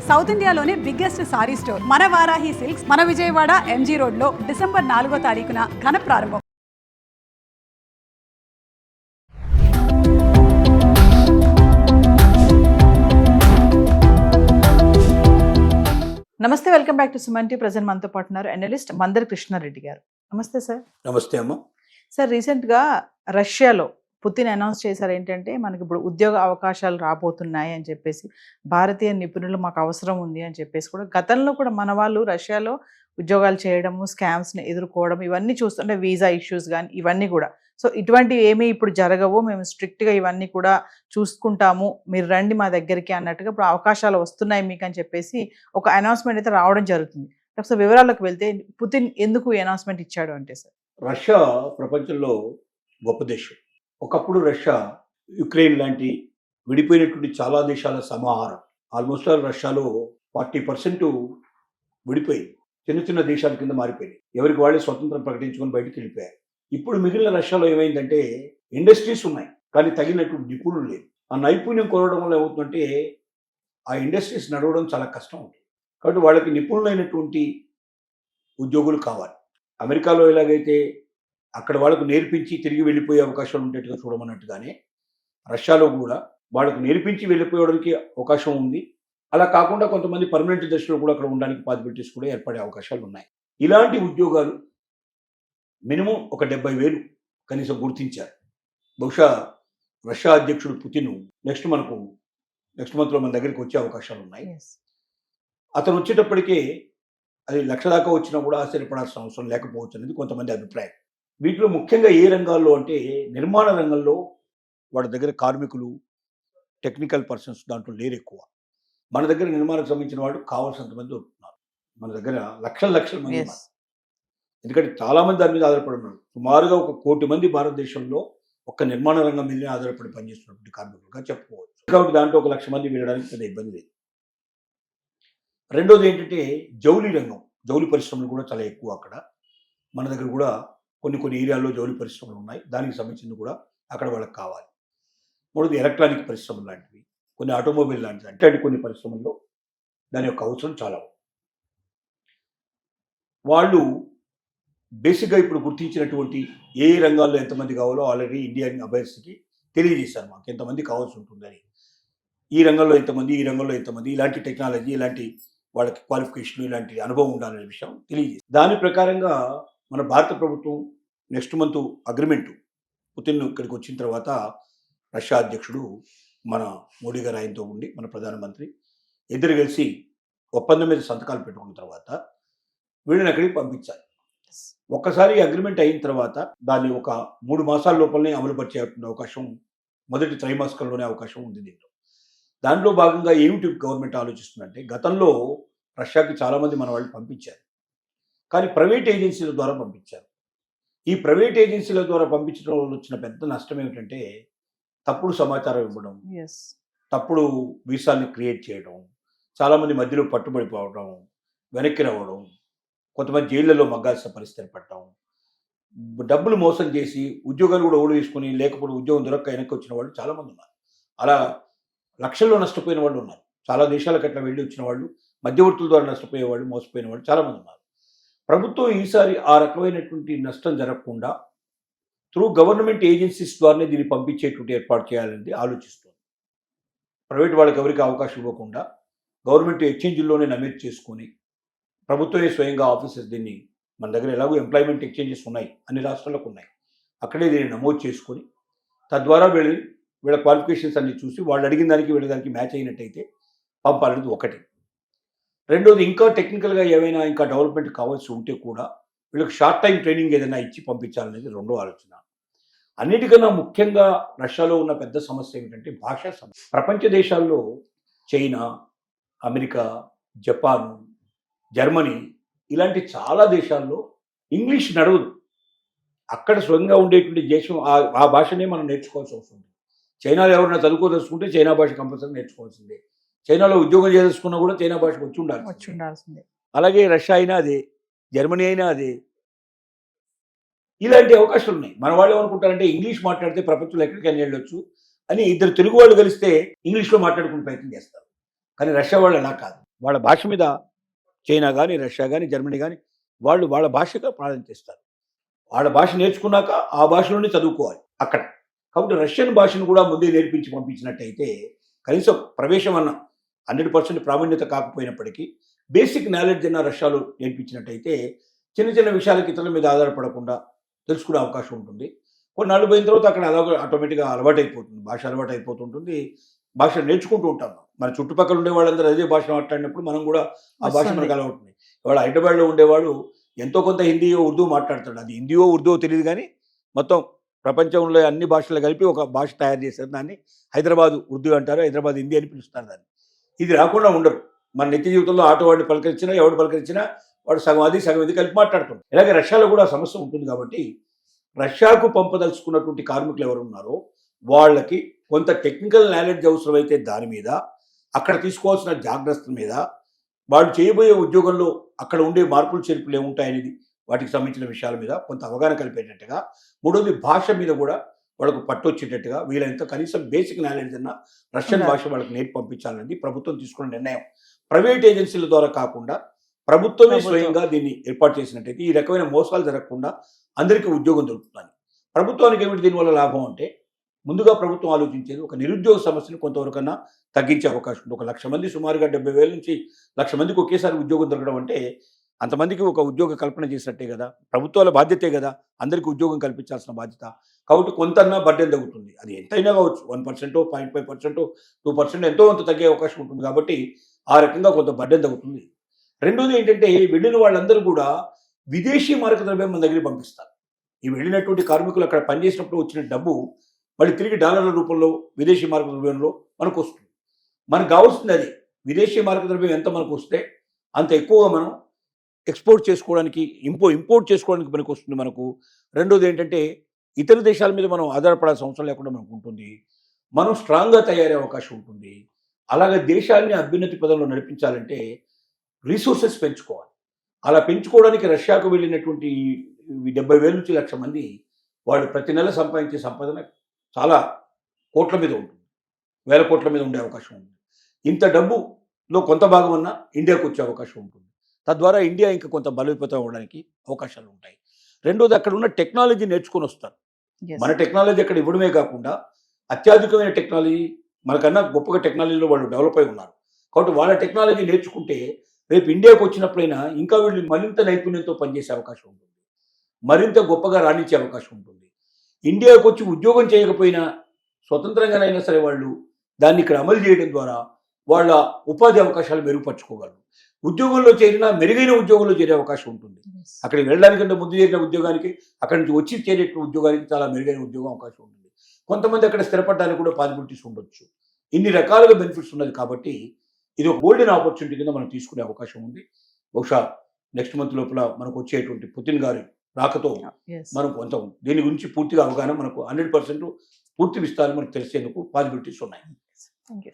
South ఇండియాలోనే biggest sorry store మన Varahi silks మన విజయవాడ ఎంజీ రోడ్ లో డిసెంబర్ 4వ తారీఖున ఘన ప్రారంభం. నమస్తే, welcome back to Suman TV. Present మనతో పాటు ఉన్నారు అనలిస్ట్ మందరి కృష్ణారెడ్డి గారు. నమస్తే సార్. నమస్తే అమ్మ. సార్, రీసెంట్గా రష్యాలో పుతిన్ అనౌన్స్ చేశారు ఏంటంటే మనకి ఇప్పుడు ఉద్యోగ అవకాశాలు రాబోతున్నాయి అని చెప్పేసి, భారతీయ నిపుణులు మాకు అవసరం ఉంది అని చెప్పేసి కూడా గతంలో కూడా మన వాళ్ళు రష్యాలో ఉద్యోగాలు చేయడము, స్కామ్స్ని ఎదుర్కోవడం ఇవన్నీ చూస్తుంటే వీసా ఇష్యూస్ కానీ ఇవన్నీ కూడా. సో ఇటువంటివి ఏమీ ఇప్పుడు జరగవు, మేము స్ట్రిక్ట్గా ఇవన్నీ కూడా చూసుకుంటాము, మీరు రండి మా దగ్గరికి అన్నట్టుగా ఇప్పుడు అవకాశాలు వస్తున్నాయి మీకు అని చెప్పేసి ఒక అనౌన్స్మెంట్ అయితే రావడం జరుగుతుంది. ఒకసారి వివరాలకు వెళ్తే పుతిన్ ఎందుకు ఈ అనౌన్స్మెంట్ ఇచ్చాడు అంటే సార్, రష్యా ప్రపంచంలో గొప్ప దేశం. ఒకప్పుడు రష్యా యుక్రెయిన్ లాంటి విడిపోయినటువంటి చాలా దేశాల సమాహారం. ఆల్మోస్ట్ ఆల్ రష్యాలో 40% విడిపోయింది, చిన్న చిన్న దేశాల కింద మారిపోయింది. ఎవరికి వాళ్ళే స్వతంత్రం ప్రకటించుకొని బయటకు వెళ్ళిపోయారు. ఇప్పుడు మిగిలిన రష్యాలో ఏమైందంటే ఇండస్ట్రీస్ ఉన్నాయి కానీ తగినటువంటి నిపుణులు లేదు. ఆ నైపుణ్యం కోరడం వల్ల ఏమవుతుందంటే ఆ ఇండస్ట్రీస్ నడవడం చాలా కష్టం ఉంటుంది. కాబట్టి వాళ్ళకి నిపుణులైనటువంటి ఉద్యోగులు కావాలి. అమెరికాలో ఎలాగైతే అక్కడ వాళ్ళకు నేర్పించి తిరిగి వెళ్ళిపోయే అవకాశాలు ఉండేట్టుగా చూడమన్నట్టుగానే రష్యాలో కూడా వాళ్ళకు నేర్పించి వెళ్ళిపోవడానికి అవకాశం ఉంది. అలా కాకుండా కొంతమంది పర్మనెంట్ దశలో కూడా అక్కడ ఉండడానికి పాసిబిలిటీస్ కూడా ఏర్పడే అవకాశాలు ఉన్నాయి. ఇలాంటి ఉద్యోగాలు మినిమం ఒక 70,000 కనీసం గుర్తించారు. బహుశా రష్యా అధ్యక్షుడు పుతిన్ నెక్స్ట్ మంత్లో మన దగ్గరికి వచ్చే అవకాశాలు ఉన్నాయి. అతను వచ్చేటప్పటికే అది 1,00,000 దాకా వచ్చినా కూడా ఆశ్చర్యపడాల్సిన అవసరం లేకపోవచ్చు అనేది కొంతమంది అభిప్రాయం. వీటిలో ముఖ్యంగా ఏ రంగాల్లో అంటే నిర్మాణ రంగంలో వాళ్ళ దగ్గర కార్మికులు, టెక్నికల్ పర్సన్స్ దాంట్లో లేరు ఎక్కువ. మన దగ్గర నిర్మాణకు సంబంధించిన వాళ్ళు కావాల్సినంత మంది ఉంటున్నారు. మన దగ్గర లక్షల మంది ఉన్నారు. ఎందుకంటే చాలామంది దాని మీద ఆధారపడి ఉన్నారు. సుమారుగా 1 కోటి మంది భారతదేశంలో ఒక్క నిర్మాణ రంగం మీదనే ఆధారపడి పనిచేస్తున్నటువంటి కార్మికులుగా చెప్పుకోవచ్చు. కాబట్టి దాంట్లో 1,00,000 మంది వెళ్ళడానికి పెద్ద ఇబ్బంది లేదు. రెండోది ఏంటంటే జౌళి రంగం, జౌళి పరిశ్రమలు కూడా చాలా ఎక్కువ అక్కడ. మన దగ్గర కూడా కొన్ని ఏరియాల్లో జౌళి పరిశ్రమలు ఉన్నాయి, దానికి సంబంధించింది కూడా అక్కడ వాళ్ళకి కావాలి. మూడోది ఎలక్ట్రానిక్ పరిశ్రమలు లాంటివి, కొన్ని ఆటోమొబైల్ లాంటివి, అంటే కొన్ని పరిశ్రమల్లో దాని యొక్క అవసరం చాలా ఉంది. వాళ్ళు బేసిక్గా ఇప్పుడు గుర్తించినటువంటి ఏ రంగాల్లో ఎంతమంది కావాలో ఆల్రెడీ ఇండియన్ అభ్యర్థికి తెలియజేశారు, మాకు ఎంతమంది కావాల్సి ఉంటుందని. ఈ రంగంలో ఎంతమంది, ఈ రంగంలో ఎంతమంది, ఇలాంటి టెక్నాలజీ, ఇలాంటి వాళ్ళకి క్వాలిఫికేషన్, ఇలాంటి అనుభవం ఉండాలనే విషయం తెలియజేసి దాని ప్రకారంగా మన భారత ప్రభుత్వం నెక్స్ట్ మంత్ అగ్రిమెంటు పుతిన్ ఇక్కడికి వచ్చిన తర్వాత రష్యా అధ్యక్షుడు మన మోడీ గారు ఆయనతో ఉండి మన ప్రధానమంత్రి ఇద్దరు కలిసి ఒప్పందం మీద సంతకాలు పెట్టుకున్న తర్వాత వీళ్ళని అక్కడికి పంపించాలి. ఒక్కసారి అగ్రిమెంట్ అయిన తర్వాత దాన్ని ఒక 3 మాసాల లోపలనే అమలుపరిచే అవకాశం మొదటి త్రైమాసికంలోనే అవకాశం ఉంది. దాంట్లో భాగంగా ఏమిటి గవర్నమెంట్ ఆలోచిస్తుందంటే, గతంలో రష్యాకి చాలామంది మన వాళ్ళు పంపించారు కానీ ప్రైవేట్ ఏజెన్సీల ద్వారా పంపించారు. ఈ ప్రైవేట్ ఏజెన్సీల ద్వారా పంపించడం వల్ల వచ్చిన పెద్ద నష్టం ఏమిటంటే తప్పుడు సమాచారం ఇవ్వడం, తప్పుడు వీసాల్ని క్రియేట్ చేయడం, చాలామంది మధ్యలో పట్టుబడిపోవడం, వెనక్కి రావడం, కొంతమంది జైళ్లలో మగ్గాల్సిన పరిస్థితి ఏర్పడటం, డబ్బులు మోసం చేసి ఉద్యోగాలు కూడా ఓడి వేసుకుని లేకపోతే ఉద్యోగం దొరక్క వెనక్కి వచ్చిన వాళ్ళు చాలామంది ఉన్నారు. అలా లక్షల్లో నష్టపోయిన వాళ్ళు ఉన్నారు. చాలా దేశాలకు అట్లా వెళ్ళి వచ్చిన వాళ్ళు, మధ్యవర్తుల ద్వారా నష్టపోయేవాళ్ళు, మోసపోయిన వాళ్ళు చాలామంది ఉన్నారు. ప్రభుత్వం ఈసారి ఆ రకమైనటువంటి నష్టం జరగకుండా త్రూ గవర్నమెంట్ ఏజెన్సీస్ ద్వారానే దీన్ని పంపించేటువంటి ఏర్పాటు చేయాలని ఆలోచిస్తుంది. ప్రైవేట్ వాళ్ళకి ఎవరికి అవకాశం ఇవ్వకుండా గవర్నమెంట్ ఎక్స్చేంజ్లోనే నమోదు చేసుకొని ప్రభుత్వమే స్వయంగా ఆఫీసెస్ దీన్ని, మన దగ్గర ఎలాగో ఎంప్లాయ్మెంట్ ఎక్స్చేంజెస్ ఉన్నాయి, అన్ని రాష్ట్రాలకు ఉన్నాయి, అక్కడే దీన్ని నమోదు చేసుకొని తద్వారా వీళ్ళ క్వాలిఫికేషన్స్ అన్ని చూసి వాళ్ళు అడిగిన దానికి వీళ్ళ దానికి మ్యాచ్ అయినట్టయితే పంపాలనేది ఒకటి. రెండోది ఇంకా టెక్నికల్గా ఏమైనా ఇంకా డెవలప్మెంట్ కావాల్సి ఉంటే కూడా వీళ్ళకి షార్ట్ టైం ట్రైనింగ్ ఏదైనా ఇచ్చి పంపించాలనేది రెండో ఆలోచన. అన్నిటికన్నా ముఖ్యంగా రష్యాలో ఉన్న పెద్ద సమస్య ఏమిటంటే భాషా సమస్య. ప్రపంచ దేశాల్లో చైనా, అమెరికా, జపాన్, జర్మనీ ఇలాంటి చాలా దేశాల్లో ఇంగ్లీష్ నడవదు. అక్కడ స్వయంగా ఉండేటువంటి దేశం ఆ భాషనే మనం నేర్చుకోవాల్సి వస్తుంది. చైనాలో ఎవరైనా చదువుకోదలుచుకుంటే చైనా భాష కంపల్సరీ నేర్చుకోవాల్సిందే. చైనాలో ఉద్యోగం చేసుకున్నా కూడా చైనా భాష వచ్చి ఉండాల్సిందే. అలాగే రష్యా అయినా అదే, జర్మనీ అయినా అదే. ఇలాంటి అవకాశాలు ఉన్నాయి. మన వాళ్ళు ఏమనుకుంటారంటే ఇంగ్లీష్ మాట్లాడితే ప్రపంచంలో ఎక్కడికైనా వెళ్ళొచ్చు అని ఇద్దరు తెలుగు వాళ్ళు కలిస్తే ఇంగ్లీష్లో మాట్లాడుకునే ప్రయత్నం చేస్తారు. కానీ రష్యా వాళ్ళు అలా కాదు. వాళ్ళ భాష మీద చైనా కానీ, రష్యా కానీ, జర్మనీ కానీ వాళ్ళు వాళ్ళ భాషగా ప్రాధాన్యత ఇస్తారు. వాళ్ళ భాష నేర్చుకున్నాక ఆ భాషలోనే చదువుకోవాలి అక్కడ. కాబట్టి రష్యన్ భాషను కూడా ముందే నేర్పించి పంపించినట్టయితే కనీసం ప్రవేశం అన్న 100% ప్రావీణ్యత కాకపోయినప్పటికీ బేసిక్ నాలెడ్జ్ అన్న రష్యాలో నేర్పించినట్టయితే చిన్న చిన్న విషయాలకి ఇతరుల మీద ఆధారపడకుండా తెలుసుకునే అవకాశం ఉంటుంది. కొన్నాళ్ళు పోయిన తర్వాత అక్కడ అలాగే ఆటోమేటిక్గా అలవాటైపోతుంది, భాష అలవాటైపోతుంటుంది. భాష నేర్చుకుంటూ ఉంటాం. మన చుట్టుపక్కల ఉండే వాళ్ళందరూ అదే భాష మాట్లాడినప్పుడు మనం కూడా ఆ భాష మనకు అలవాటుంది. ఇవాళ హైదరాబాద్లో ఉండేవాడు ఎంతో కొంత హిందీయో ఉర్దూ మాట్లాడతాడు. అది హిందీయో ఉర్దూవో తెలియదు కానీ మొత్తం ప్రపంచంలో అన్ని భాషలు కలిపి ఒక భాష తయారు చేశారు. దాన్ని హైదరాబాద్ ఉర్దూ అంటారు, హైదరాబాద్ హిందీ అని పిలుస్తారు దాన్ని. ఇది రాకుండా ఉండరు. మన నిత్య జీవితంలో ఆటో వాడిని పలకరించినా ఎవడు పలకరించినా వాడు సగం అది సగం ఇది కలిపి మాట్లాడుతుంది. ఇలాగే రష్యాలో కూడా సమస్య ఉంటుంది. కాబట్టి రష్యాకు పంపదలుచుకున్నటువంటి కార్మికులు ఎవరు ఉన్నారో వాళ్ళకి కొంత టెక్నికల్ నాలెడ్జ్ అవసరమైతే దాని మీద, అక్కడ తీసుకోవాల్సిన జాగ్రత్తల మీద, వాళ్ళు చేయబోయే ఉద్యోగంలో అక్కడ ఉండే మార్పులు చేర్పులు ఏముంటాయనేది వాటికి సంబంధించిన విషయాల మీద కొంత అవగాహన కలిపేటట్టుగా, మూడోది భాష మీద కూడా వాళ్ళకు పట్టొచ్చేటట్టుగా వీలైనంత కనీసం బేసిక్ నాలెడ్జ్ అన్న రష్యన్ భాష వాళ్ళకి నేర్పి పంపించాలనేది ప్రభుత్వం తీసుకున్న నిర్ణయం. ప్రైవేట్ ఏజెన్సీల ద్వారా కాకుండా ప్రభుత్వమే స్వయంగా దీన్ని ఏర్పాటు చేసినట్టయితే ఈ రకమైన మోసాలు జరగకుండా అందరికీ ఉద్యోగం దొరుకుతుంది. ప్రభుత్వానికి ఏమిటి దీనివల్ల లాభం అంటే, ముందుగా ప్రభుత్వం ఆలోచించేది ఒక నిరుద్యోగ సమస్యను కొంతవరకన్నా తగ్గించే అవకాశం ఉంది. 1,00,000 మంది సుమారుగా 70,000 నుంచి 1,00,000 మందికి ఒకేసారి ఉద్యోగం దొరకడం అంటే అంతమందికి ఒక ఉద్యోగ కల్పన చేసినట్టే కదా. ప్రభుత్వాల బాధ్యతే కదా అందరికీ ఉద్యోగం కల్పించాల్సిన బాధ్యత. కాబట్టి కొంతన్నా బర్డెన్ తగ్గుతుంది. అది ఎంతైనా కావచ్చు, 1%, 0.5%, 2% ఎంతో కొంత తగ్గే అవకాశం ఉంటుంది. కాబట్టి ఆ రకంగా కొంత బర్డెన్ తగ్గుతుంది. రెండోది ఏంటంటే, వెళ్ళిన వాళ్ళందరూ కూడా విదేశీ మారక ద్రవ్యం మన దగ్గరికి పంపిస్తారు. ఈ వెళ్ళినటువంటి కార్మికులు అక్కడ పనిచేసినప్పుడు వచ్చిన డబ్బు మళ్ళీ తిరిగి డాలర్ల రూపంలో విదేశీ మారక ద్రవ్యంలో మనకు వస్తుంది. మనకు కావాల్సింది అది. విదేశీ మారక ద్రవ్యం ఎంత మనకు వస్తే అంత ఎక్కువగా మనం ఎక్స్పోర్ట్ చేసుకోవడానికి, ఇంపోర్ట్ చేసుకోవడానికి మనకు వస్తుంది మనకు. రెండోది ఏంటంటే, ఇతర దేశాల మీద మనం ఆధారపడాల్సిన అవసరం లేకుండా మనకు ఉంటుంది. మనం స్ట్రాంగ్గా తయారయ్యే అవకాశం ఉంటుంది. అలాగే దేశాన్ని అభ్యున్నతి పదంలో నడిపించాలంటే రీసోర్సెస్ పెంచుకోవాలి. అలా పెంచుకోవడానికి రష్యాకు వెళ్ళినటువంటి 70,000 నుంచి 1,00,000 మంది వాళ్ళు ప్రతి నెల సంపాదించే సంపాదన చాలా కోట్ల మీద ఉంటుంది, వేల కోట్ల మీద ఉండే అవకాశం ఉంది. ఇంత డబ్బులో కొంత భాగం అన్నా ఇండియాకు వచ్చే అవకాశం ఉంటుంది. తద్వారా ఇండియా ఇంకా కొంత బలోపేతం అవ్వడానికి అవకాశాలు ఉంటాయి. రెండోది, అక్కడ ఉన్న టెక్నాలజీ నేర్చుకొని వస్తారు. మన టెక్నాలజీ అక్కడ ఇవ్వడమే కాకుండా అత్యాధునికమైన టెక్నాలజీ, మనకన్నా గొప్పగా టెక్నాలజీలో వాళ్ళు డెవలప్ అయి ఉన్నారు. కాబట్టి వాళ్ళ టెక్నాలజీ నేర్చుకుంటే రేపు ఇండియాకు వచ్చినప్పుడైనా ఇంకా వీళ్ళు మరింత నైపుణ్యంతో పనిచేసే అవకాశం ఉంటుంది, మరింత గొప్పగా రాణించే అవకాశం ఉంటుంది. ఇండియాకు వచ్చి ఉద్యోగం చేయకపోయినా స్వతంత్రంగానైనా సరే వాళ్ళు దాన్ని ఇక్కడ అమలు చేయడం ద్వారా వాళ్ళ ఉపాధి అవకాశాలు మెరుగుపరచుకోగలరు. ఉద్యోగంలో చేరినా మెరుగైన ఉద్యోగంలో చేరే అవకాశం ఉంటుంది. అక్కడికి వెళ్ళడానికంటే ముందు చేరిన ఉద్యోగానికి, అక్కడి నుంచి వచ్చి చేరే ఉద్యోగానికి చాలా మెరుగైన ఉద్యోగం అవకాశం ఉంటుంది. కొంతమంది అక్కడ స్థిరపడడానికి కూడా పాసిబిలిటీస్ ఉండొచ్చు. ఇన్ని రకాలుగా బెనిఫిట్స్ ఉన్నది. కాబట్టి ఇది ఒక గోల్డెన్ ఆపర్చునిటీ కింద మనం తీసుకునే అవకాశం ఉంది. బహుశా నెక్స్ట్ మంత్ లోపల మనకు వచ్చేటువంటి పుతిన్ గారి రాకతో మనం కొంత దీని గురించి పూర్తిగా అవగాహన మనకు 100% పూర్తి విస్తారం మనకు తెలిసేందుకు పాసిబిలిటీస్ ఉన్నాయి. Thank you.